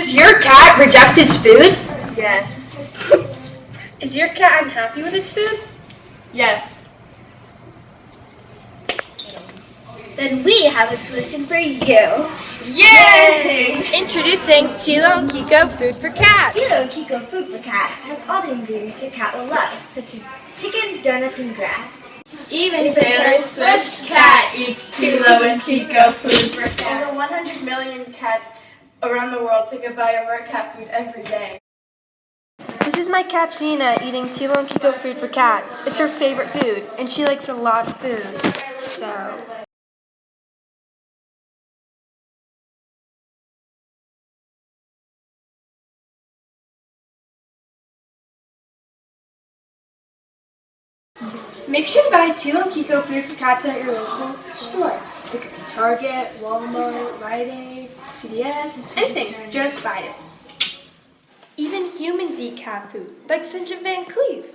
Does your cat reject its food? Yes. Is your cat unhappy with its food? Yes. Then we have a solution for you. Yay! Introducing Tilo and Kiko Food for Cats. Tilo and Kiko Food for Cats has all the ingredients your cat will love, such as chicken, donuts, and grass. Even Taylor Swift's cat eats Tilo and Kiko Food for Cats. Over 100 million cats around the world say goodbye over our cat food every day. This is my cat Tina eating Tilo and Kiko Food for Cats. It's her favorite food, and she likes a lot of food. So... Make sure to buy Tilo and Kiko Food for Cats at your local store. It could be Target, Walmart, Rite Aid, CVS, anything. Just buy it. Even humans eat cat food, like St. John Van Cleef.